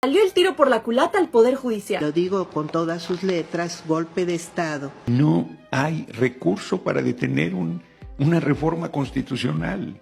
Salió el tiro por la culata al Poder Judicial. Lo digo con todas sus letras, golpe de Estado. No hay recurso para detener una reforma constitucional.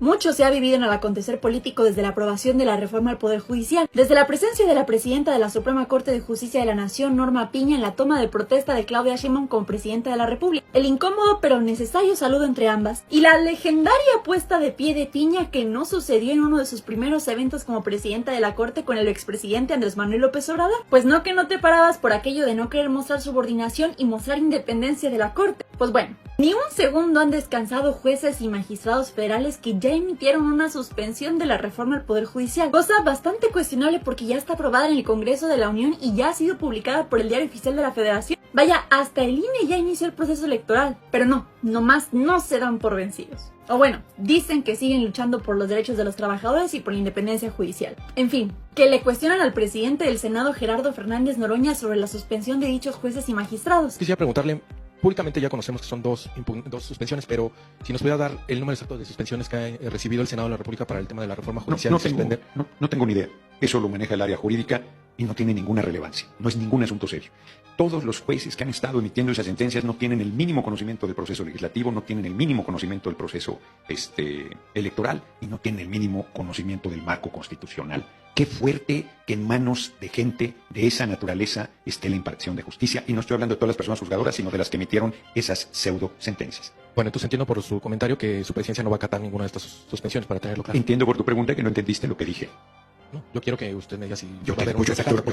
Mucho se ha vivido en el acontecer político desde la aprobación de la reforma al Poder Judicial, desde la presencia de la presidenta de la Suprema Corte de Justicia de la Nación, Norma Piña, en la toma de protesta de Claudia Sheinbaum como presidenta de la República, el incómodo pero necesario saludo entre ambas, y la legendaria puesta de pie de Piña que no sucedió en uno de sus primeros eventos como presidenta de la Corte con el expresidente Andrés Manuel López Obrador. Pues no que no te parabas por aquello de no querer mostrar subordinación y mostrar independencia de la Corte. Pues bueno, ni un segundo han descansado jueces y magistrados federales que ya emitieron una suspensión de la reforma al Poder Judicial, cosa bastante cuestionable porque ya está aprobada en el Congreso de la Unión y ya ha sido publicada por el Diario Oficial de la Federación. Vaya, hasta el INE ya inició el proceso electoral, pero nomás no se dan por vencidos. O bueno, dicen que siguen luchando por los derechos de los trabajadores y por la independencia judicial. En fin, que le cuestionan al presidente del Senado, Gerardo Fernández Noroña, sobre la suspensión de dichos jueces y magistrados. Quisiera preguntarle, públicamente ya conocemos que son dos suspensiones, pero si nos pudiera dar el número exacto de suspensiones que ha recibido el Senado de la República para el tema de la reforma judicial. No tengo ni idea. Eso lo maneja el área jurídica y no tiene ninguna relevancia. No es ningún asunto serio. Todos los jueces que han estado emitiendo esas sentencias no tienen el mínimo conocimiento del proceso legislativo, no tienen el mínimo conocimiento del proceso electoral y no tienen el mínimo conocimiento del marco constitucional. Qué fuerte que en manos de gente de esa naturaleza esté la impartición de justicia. Y no estoy hablando de todas las personas juzgadoras, sino de las que emitieron esas pseudo sentencias. Bueno, entonces entiendo por su comentario que su presidencia no va a acatar ninguna de estas suspensiones, para tenerlo claro. Entiendo por tu pregunta que no entendiste lo que dije. No, yo quiero que usted me diga si Yo va a haber un te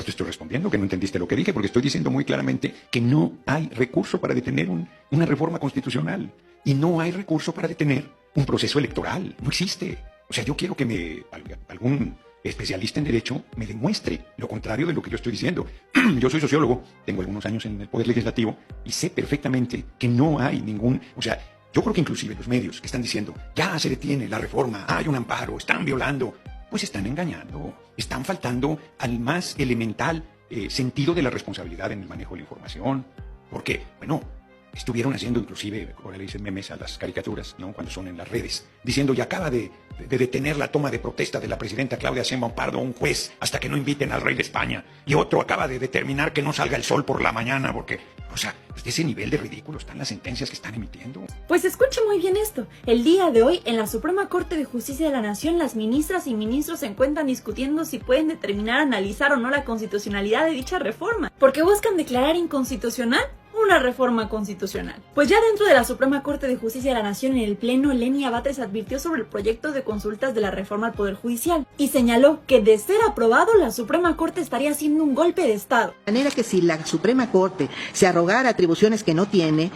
estoy respondiendo que no entendiste lo que dije, porque estoy diciendo muy claramente que no hay recurso para detener una reforma constitucional. Y no hay recurso para detener un proceso electoral. No existe. O sea, yo quiero que algún especialista en derecho me demuestre lo contrario de lo que yo estoy diciendo. Yo soy sociólogo, tengo algunos años en el Poder Legislativo y sé perfectamente que no hay yo creo que inclusive los medios que están diciendo ya se detiene la reforma, hay un amparo, están violando, pues están engañando, están faltando al más elemental sentido de la responsabilidad en el manejo de la información. Porque, estuvieron haciendo inclusive, ahora le dicen memes a las caricaturas, ¿no? Cuando son en las redes, diciendo ya acaba de detener la toma de protesta de la presidenta Claudia Sheinbaum Pardo, un juez, hasta que no inviten al rey de España, y otro acaba de determinar que no salga el sol por la mañana, porque, pues de ese nivel de ridículo están las sentencias que están emitiendo. Pues escuche muy bien esto. El día de hoy, en la Suprema Corte de Justicia de la Nación, las ministras y ministros se encuentran discutiendo si pueden determinar, analizar o no la constitucionalidad de dicha reforma, porque buscan declarar inconstitucional una reforma constitucional. Pues ya dentro de la Suprema Corte de Justicia de la Nación, en el Pleno, Lenia Batres advirtió sobre el proyecto de consultas de la reforma al Poder Judicial y señaló que de ser aprobado, la Suprema Corte estaría haciendo un golpe de Estado. De manera que si la Suprema Corte se arrogara atribuciones que no tiene,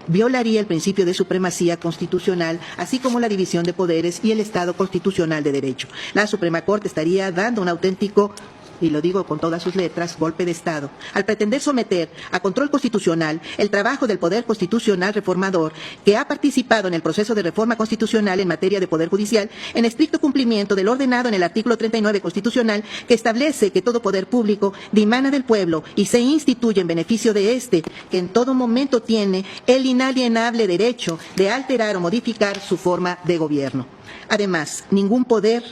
violaría el principio de supremacía constitucional, así como la división de poderes y el Estado constitucional de derecho. La Suprema Corte estaría dando un auténtico, y lo digo con todas sus letras, golpe de Estado, al pretender someter a control constitucional el trabajo del Poder Constitucional Reformador, que ha participado en el proceso de reforma constitucional en materia de Poder Judicial, en estricto cumplimiento del ordenado en el artículo 39 constitucional, que establece que todo poder público dimana del pueblo y se instituye en beneficio de éste, que en todo momento tiene el inalienable derecho de alterar o modificar su forma de gobierno. Además, ningún poder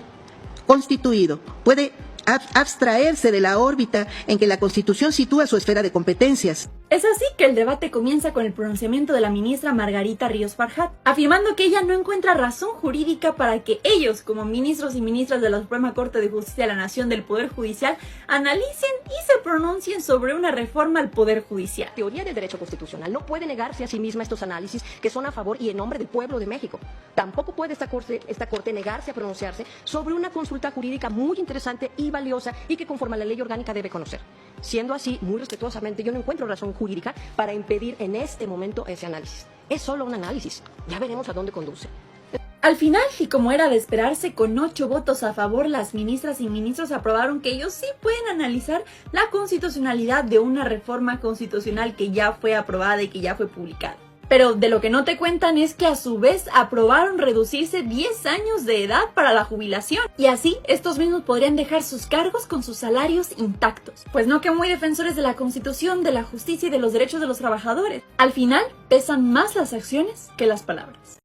constituido puede abstraerse de la órbita en que la Constitución sitúa su esfera de competencias. Es así que el debate comienza con el pronunciamiento de la ministra Margarita Ríos Farjat, afirmando que ella no encuentra razón jurídica para que ellos, como ministros y ministras de la Suprema Corte de Justicia de la Nación del Poder Judicial, analicen y se pronuncien sobre una reforma al Poder Judicial. La teoría del derecho constitucional no puede negarse a sí misma estos análisis que son a favor y en nombre del pueblo de México. Tampoco puede esta corte negarse a pronunciarse sobre una consulta jurídica muy interesante y valiosa y que conforme a la ley orgánica debe conocer. Siendo así, muy respetuosamente, yo no encuentro razón jurídica para impedir en este momento ese análisis. Es solo un análisis. Ya veremos a dónde conduce. Al final, y como era de esperarse, con 8 votos a favor, las ministras y ministros aprobaron que ellos sí pueden analizar la constitucionalidad de una reforma constitucional que ya fue aprobada y que ya fue publicada. Pero de lo que no te cuentan es que a su vez aprobaron reducirse 10 años de edad para la jubilación. Y así, estos mismos podrían dejar sus cargos con sus salarios intactos. Pues no que muy defensores de la Constitución, de la justicia y de los derechos de los trabajadores. Al final, pesan más las acciones que las palabras.